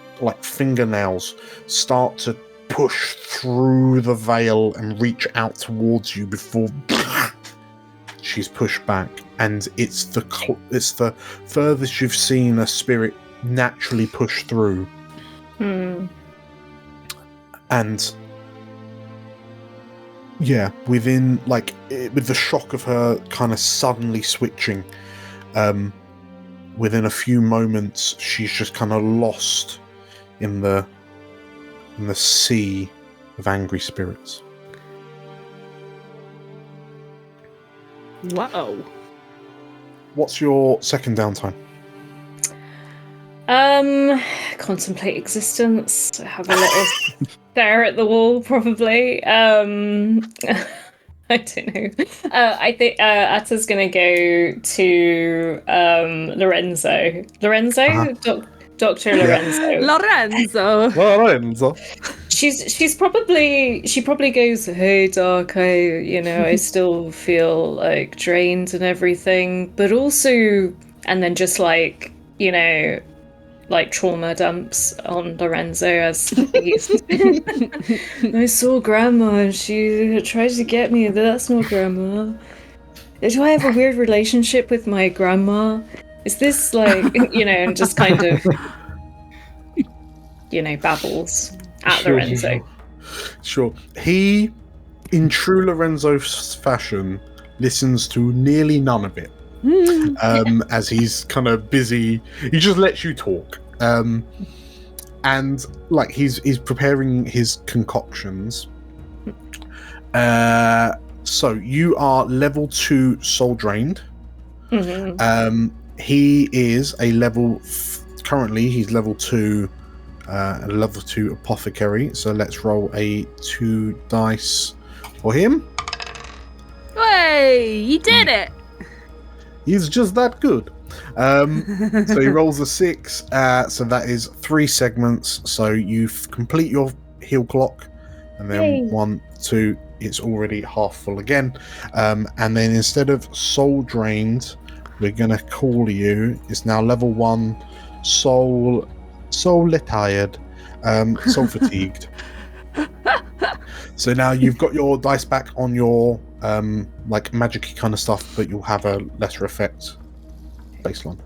fingernails start to push through the veil and reach out towards you before she's pushed back. And it's the furthest you've seen a spirit naturally push through. And yeah, within with the shock of her kind of suddenly switching, within a few moments she's just kind of lost in the sea of angry spirits. Wow. What's your second downtime? Contemplate existence. Have a little stare at the wall, probably. I don't know. I think Atta's gonna go to Lorenzo. Dr. Lorenzo. Lorenzo. She probably goes, "Hey Doc, I still feel drained and everything, but also," and then just trauma dumps on Lorenzo as he's I saw Grandma and she tried to get me, but that's not Grandma. Do I have a weird relationship with my grandma? Is this and just kind of babbles at Lorenzo. Sure. He, in true Lorenzo fashion, listens to nearly none of it. As he's kind of busy, he just lets you talk. And he's preparing his concoctions. So you are level 2 soul drained. He is a currently he's level 2 apothecary, so let's roll a 2 dice for him. Hey, you did it! He's just that good. So he rolls a 6, so that is 3 segments, so you complete your heal clock, And then 1, 2, it's already half full again. And then instead of soul drained, we're going to call you, it's now level 1, soul tired, soul fatigued. So now you've got your dice back on your like magic kind of stuff, but you'll have a lesser effect baseline.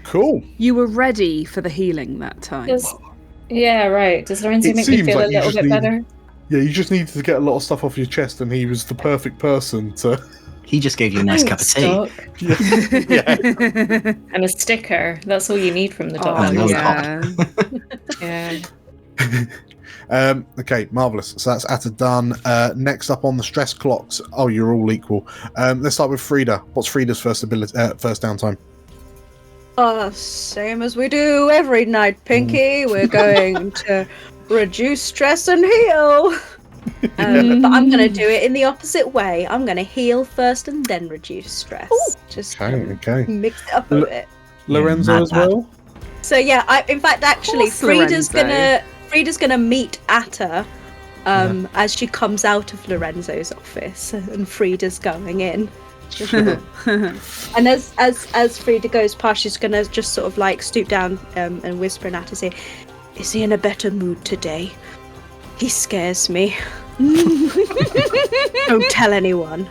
Cool. You were ready for the healing that time. Yeah, right. Does Lorenzo make me feel like a little bit better? Yeah, you just needed to get a lot of stuff off your chest, and he was the perfect person to... He just gave you a nice cup of tea. Yeah. And a sticker. That's all you need from the dog. Okay, marvellous. So that's Atta done. Next up on the stress clocks. Oh, you're all equal. Let's start with Frida. What's Frida's first downtime? Same as we do every night, Pinky. We're going to reduce stress and heal. But I'm going to do it in the opposite way. I'm going to heal first and then reduce stress. Ooh. Just okay. Mix it up a bit. Lorenzo as well? So yeah, in fact, actually, Frida's gonna meet Atta as she comes out of Lorenzo's office, and Frida's going in. And as Frida goes past, she's gonna just sort of like stoop down and whisper in Atta's ear, "Is he in a better mood today? He scares me. Don't tell anyone."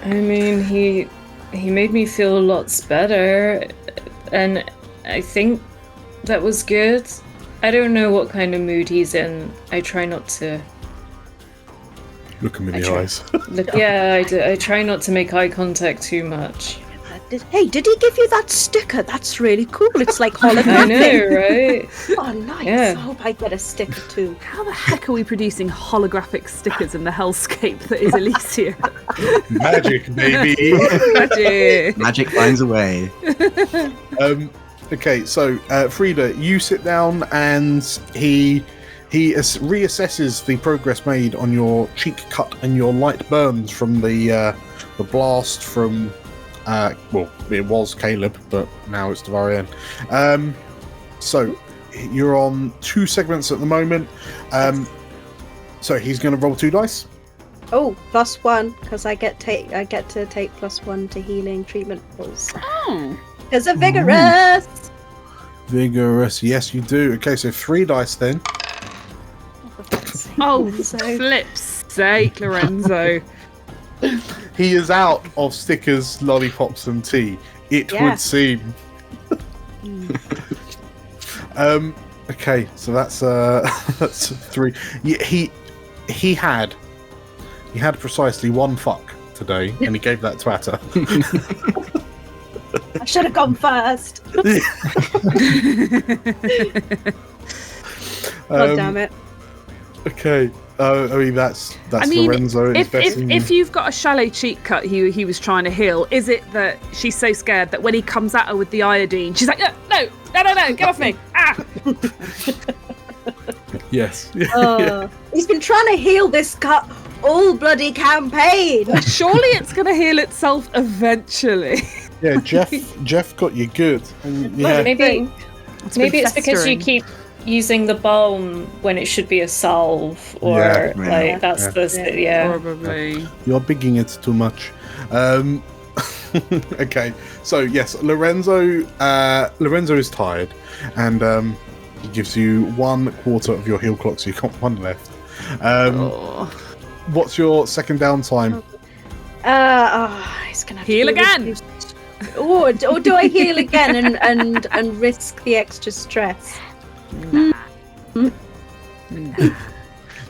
I mean, he made me feel lots better, and I think that was good. I don't know what kind of mood he's in. I try not to look him in the eyes. I try not to make eye contact too much. Hey, did he give you that sticker? That's really cool. It's like holographic. I know, right? Oh, nice. Yeah. I hope I get a sticker too. How the heck are we producing holographic stickers in the hellscape that is Elysia? Magic, baby. Magic finds a way. Okay, so Frida, you sit down and he reassesses the progress made on your cheek cut and your light burns from the blast from well, it was Caleb, but now it's Devarian. So you're on 2 segments at the moment. So he's going to roll 2 dice. Oh, +1 because I get to take +1 to healing treatment rolls. Oh. Because of vigorous. Vigorous, yes, you do. Okay, so 3 dice then. Oh, flip's sake, Lorenzo. He is out of stickers, lollipops, and tea. It would seem. Okay, so that's 3. He had precisely 1 fuck today, and he gave that to Atta. I should have gone first. God damn it. Okay. I mean, that's Lorenzo. If you've got a shallow cheek cut he was trying to heal, is it that she's so scared that when he comes at her with the iodine, she's like, no, get off me. Ah! Yes. He's been trying to heal this cut all bloody campaign. Surely it's going to heal itself eventually. Yeah, Jeff got you good. And, yeah. Maybe it's because you keep using the balm when it should be a salve, or probably. You're bigging it too much. Okay, so yes, Lorenzo is tired, and he gives you 1/4 of your heal clock, so you've got 1 left. What's your second downtime? He's gonna have heal to again. Or do I heal again and risk the extra stress? Nah.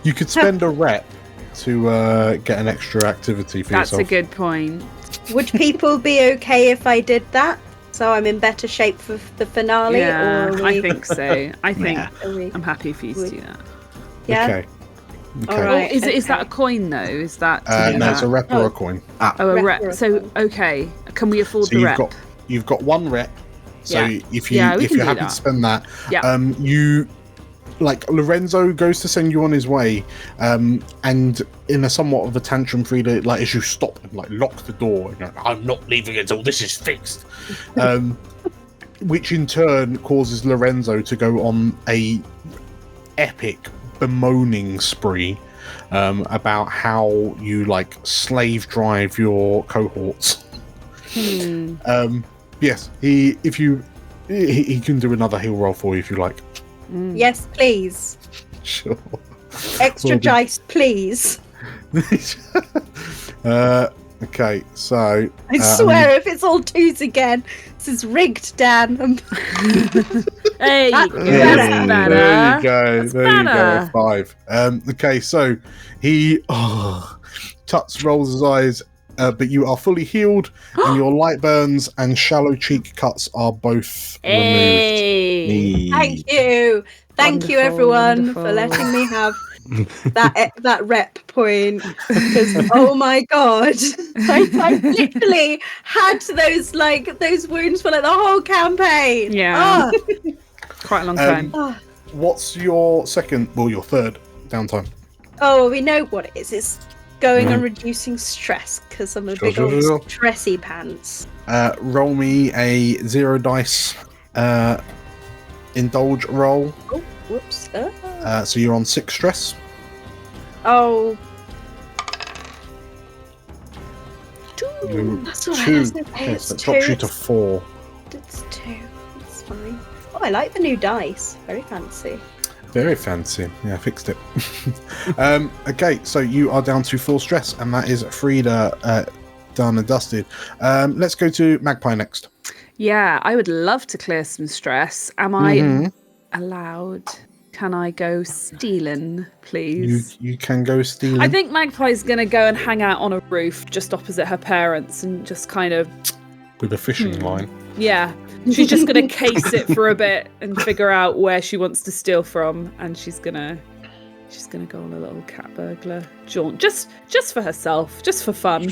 You could spend a rep to get an extra activity for yourself. That's a good point. Would people be okay if I did that? So I'm in better shape for the finale? Yeah, or I think so. I think I'm happy for you to do that. Yeah. Okay. All right. Is that a coin though? Is that no, it's a rep or a coin. A rep. So okay, can we afford the rep? You've got 1 rep. So if you're happy to spend that, you Lorenzo goes to send you on his way, and in a somewhat of a tantrum, Frida, as you stop and lock the door, and I'm not leaving until this is fixed, which in turn causes Lorenzo to go on a epic bemoaning spree about how you like slave drive your cohorts. Yes, he can do another heal roll for you if you like. Yes, please. Sure. Extra dice, please. Okay, so I swear, if it's all twos again, this is rigged, Dan. Hey, That's that's better. there you go. That's There you better. go. 5. Okay, so he Tuts rolls his eyes, but you are fully healed, and your light burns and shallow cheek cuts are both removed. Thank you. Thank you, Wonderful, everyone, for wonderful. letting me have that rep point. Because oh my god, I literally had those wounds for like the whole campaign. Yeah. Quite a long time. What's your your third downtime? Oh, we know what it is. It's going on reducing stress because I'm a big old stressy pants. Roll me a 0 dice indulge roll. Oh, whoops. So you're on 6 stress. Oh. 2. That's all right. 2. That's okay. Yes, It's that 2. drops you to 4. It's 2. It's fine. Oh, I like the new dice. Very fancy. Very fancy. Yeah, I fixed it. Okay, so you are down to 4 stress, and that is Frida done and dusted. Let's go to Magpie next. Yeah, I would love to clear some stress. Am I allowed? Can I go stealing, please? You can go stealing. I think Magpie's going to go and hang out on a roof just opposite her parents and just kind of... With a fishing line. Yeah. She's just going to case it for a bit and figure out where she wants to steal from. And she's going to go on a little cat burglar jaunt. Just for herself. Just for fun.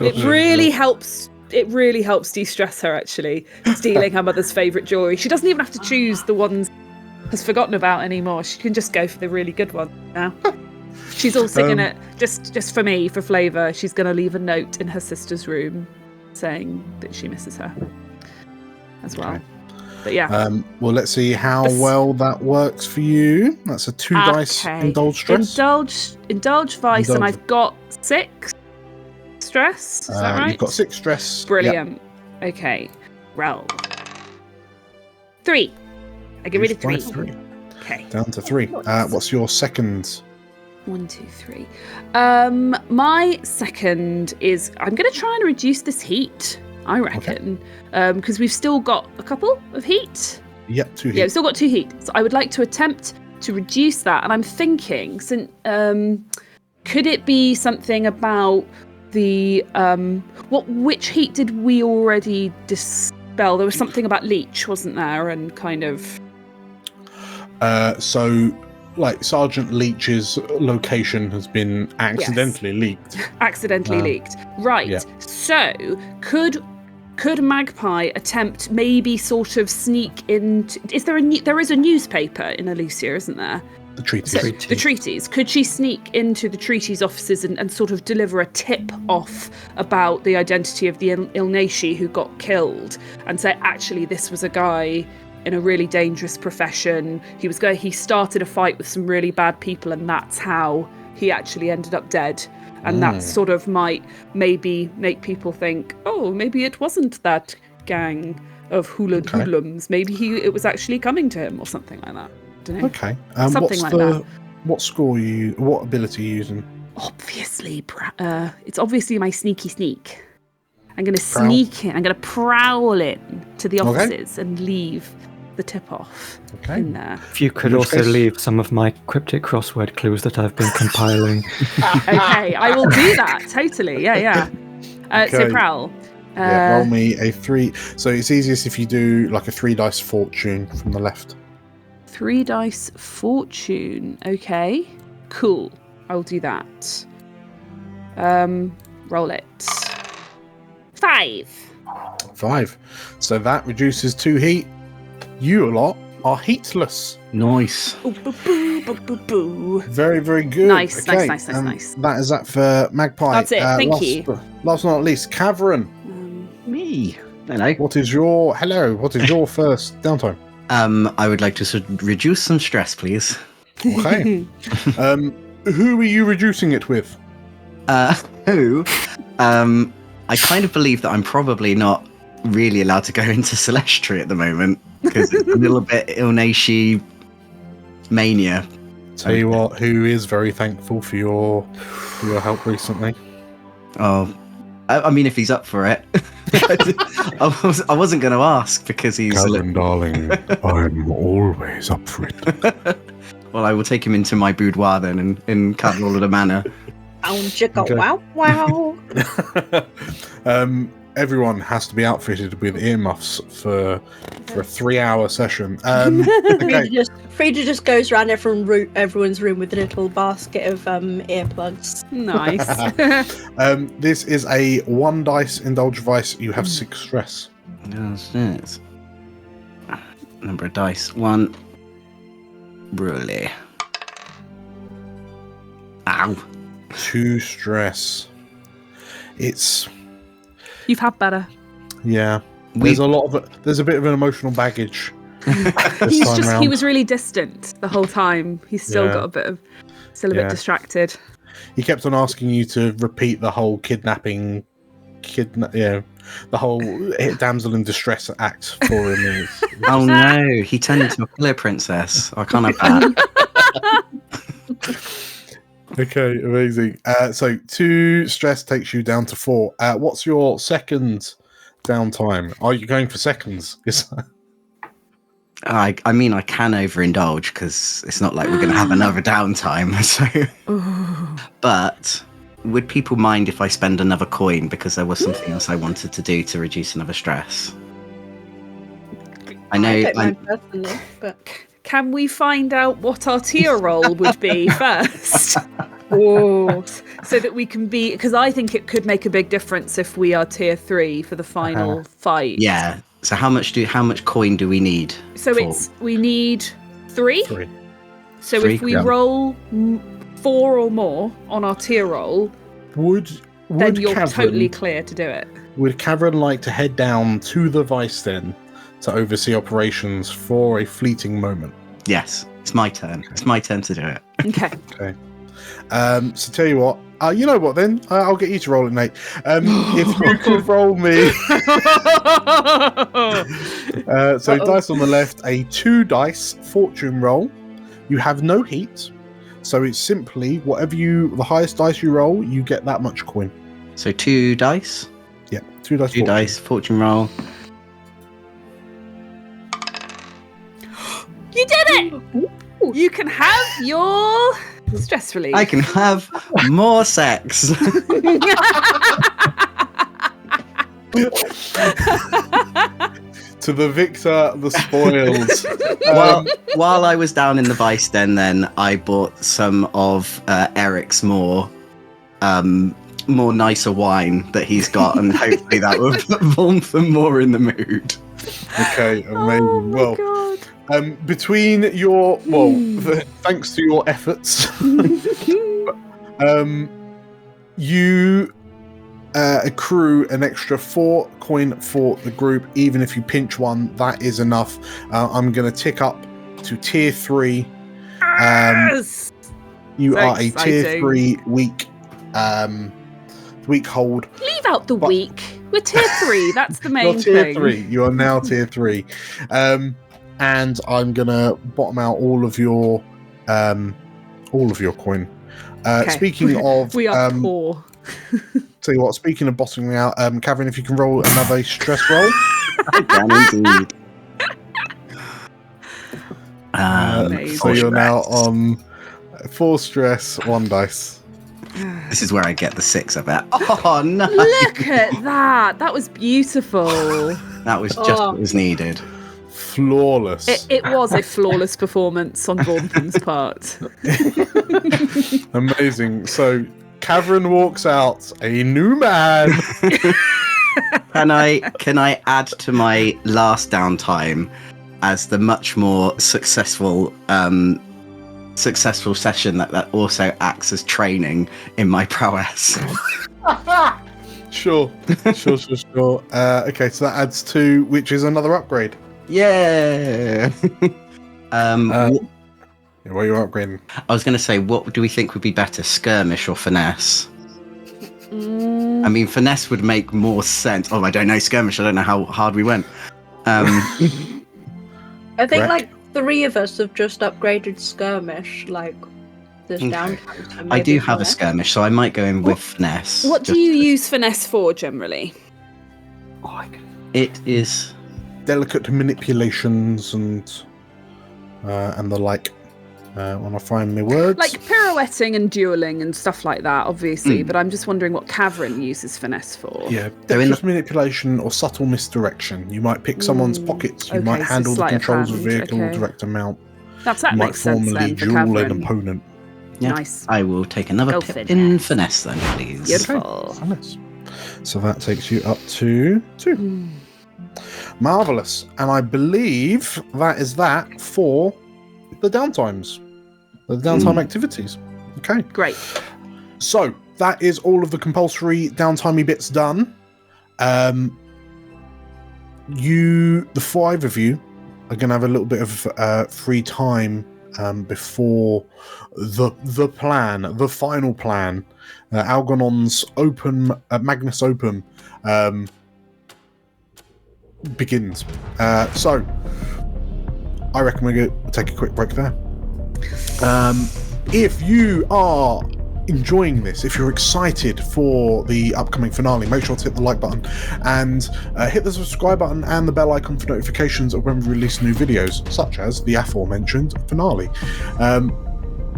It really helps de-stress her, actually. Stealing her mother's favourite jewellery. She doesn't even have to choose the ones has forgotten about anymore. She can just go for the really good one now. She's also gonna just for me, for flavour, she's gonna leave a note in her sister's room saying that she misses her as well. Okay. But yeah. Well, let's see how well that works for you. That's a 2 dice indulge stress. Indulge vice, and I've got 6 stress. Is that right? You've got 6 stress. Brilliant. Yep. Okay. Roll. 3. I get rid of 3. Okay. Down to 3. What's your second? 1, 2, 3. My second is I'm going to try and reduce this heat, I reckon, because we've still got a couple of heat. Yep, 2 heat. Yeah, we've still got 2 heat. So I would like to attempt to reduce that. And I'm thinking, could it be something about the which heat did we already dispel? There was something about leech, wasn't there? And kind of. So, like, Sergeant Leach's location has been accidentally leaked. Leaked. Right. Yeah. So, could Magpie attempt maybe sort of sneak into... There is a newspaper in Elysia, isn't there? The treaties. So, the treaties. Could she sneak into the treaties offices and sort of deliver a tip off about the identity of the Ilnashi who got killed and say, actually, this was a guy in a really dangerous profession. He started a fight with some really bad people, and that's how he actually ended up dead. And that sort of might maybe make people think, oh, maybe it wasn't that gang of hoodlums. Maybe it was actually coming to him or something like that. I don't know. Okay. Something like that. What ability are you using? Obviously, it's obviously my sneaky sneak. I'm going to sneak in. I'm going to prowl in to the offices and leave the tip-off in there. If you could also leave some of my cryptic crossword clues that I've been compiling. Okay, I will do that. Totally. Yeah. So prowl. Roll me a 3. So it's easiest if you do like a 3 dice fortune from the left. 3 dice fortune. Okay. Cool. I'll do that. Roll it. 5. 5. So that reduces 2 heat. You lot are heatless. Nice. Very, very good. Nice. That is that for Magpie. That's it. Thank you. Last but not least, Cavern. Me. Hello. What is your first downtime? I would like to reduce some stress, please. Okay. Who are you reducing it with? Who? I kind of believe that I'm probably not really allowed to go into Celestri at the moment because it's a little bit Ilnashi mania. Tell you what, who is very thankful for your help recently? Oh, I mean, if he's up for it. I wasn't going to ask because he's... Calvin, darling, I'm always up for it. Well, I will take him into my boudoir then in Cadwallader Manor. Okay. Wow. Everyone has to be outfitted with earmuffs for a 3-hour session. Okay. Frida just goes around everyone's room with a little basket of earplugs. Nice. This is a 1 dice indulge device. You have 6 stress. Yes. Number of dice. 1. Really. Ow. 2 stress. It's... You've had better. Yeah. There's a bit of an emotional baggage. He was really distant the whole time. He's still got a bit distracted. He kept on asking you to repeat the whole kidnapping, the whole damsel in distress act for him. Oh no, he turned into a killer princess. I can't have that. Okay, amazing. So 2 stress takes you down to 4. What's your second downtime? Are you going for seconds? I mean, I can overindulge because it's not like we're going to have another downtime. So, but would people mind if I spend another coin because there was something else I wanted to do to reduce another stress? I know. I don't mind personally, but can we find out what our tier roll would be first? Oh, so that we can be, because I think it could make a big difference if we are tier 3 for the final fight. Yeah. So how much coin do we need? So we need 3. So 3, if we roll 4 or more on our tier roll, then you're totally clear to do it. Would Cavern like to head down to the Vice then to oversee operations for a fleeting moment? Yes, it's my turn. Okay. It's my turn to do it. Okay. So tell you what, you know what then? I'll get you to roll it, Nate. If you could roll me... so dice on the left, a 2 dice fortune roll. You have no heat. So it's simply the highest dice you roll, you get that much coin. So 2 dice? Yeah, 2 dice. 2 dice, fortune roll. You did it! You can have your stress relief. I can have more sex. To the victor, the spoils. While I was down in the Vice Den, then I bought some of Eric's more nicer wine that he's got, and hopefully that will put warmth and more in the mood. Okay, amazing. Oh my God. Between your thanks to your efforts, you accrue an extra 4 coin for the group. Even if you pinch 1, that is enough. I'm going to tick up to tier 3. Yes! You are a tier 3 weak hold. Leave out the weak. We're tier 3. That's the main You're tier thing. 3. You are now tier 3. And I'm gonna bottom out all of your coin. Okay. Speaking of, we are poor. Tell you what. Speaking of bottoming out, Kavin, if you can roll another stress roll. I can indeed. So you're now on 4 stress, 1 dice. This is where I get the 6, I bet. Oh no! Look at that. That was beautiful. That was just what was needed. Flawless. It was a flawless performance on Vornthem's part. Amazing. So Cavern walks out a new man. Can I add to my last downtime as the much more successful session that also acts as training in my prowess? Sure. Okay, so that adds 2, which is another upgrade. Yeah. Yeah, where are you upgrading? I was going to say, what do we think would be better, skirmish or finesse? I mean, finesse would make more sense. Oh, I don't know, skirmish. I don't know how hard we went. I think like 3 of us have just upgraded skirmish. Like, there's downtime. I do have a skirmish, so I might go in with finesse. What do you use finesse for generally? It is delicate manipulations and the like. When I find my words, like pirouetting and dueling and stuff like that, obviously. But I'm just wondering what Cavern uses finesse for. Yeah, dexterous manipulation or subtle misdirection. You might pick someone's pockets. You might handle the controls of a vehicle or direct a mount. That makes sense then. You might formally duel an opponent. Yeah. Nice. I will take another pip in finesse then, please. Beautiful. Okay. So that takes you up to 2. Marvellous. And I believe that is that for the downtimes. The downtime activities. Okay. Great. So that is all of the compulsory downtimey bits done. The 5 of you are going to have a little bit of free time before the plan, the final plan, Algernon's Magnus Opum begins. So I reckon we're going to take a quick break there. If you are enjoying this, if you're excited for the upcoming finale, make sure to hit the like button and hit the subscribe button and the bell icon for notifications of when we release new videos, such as the aforementioned finale.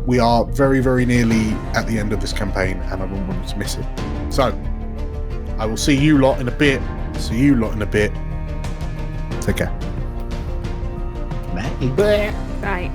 We are very, very nearly at the end of this campaign, and I wouldn't want you to miss it. So, I will see you lot in a bit. Take care. Bye. Bye.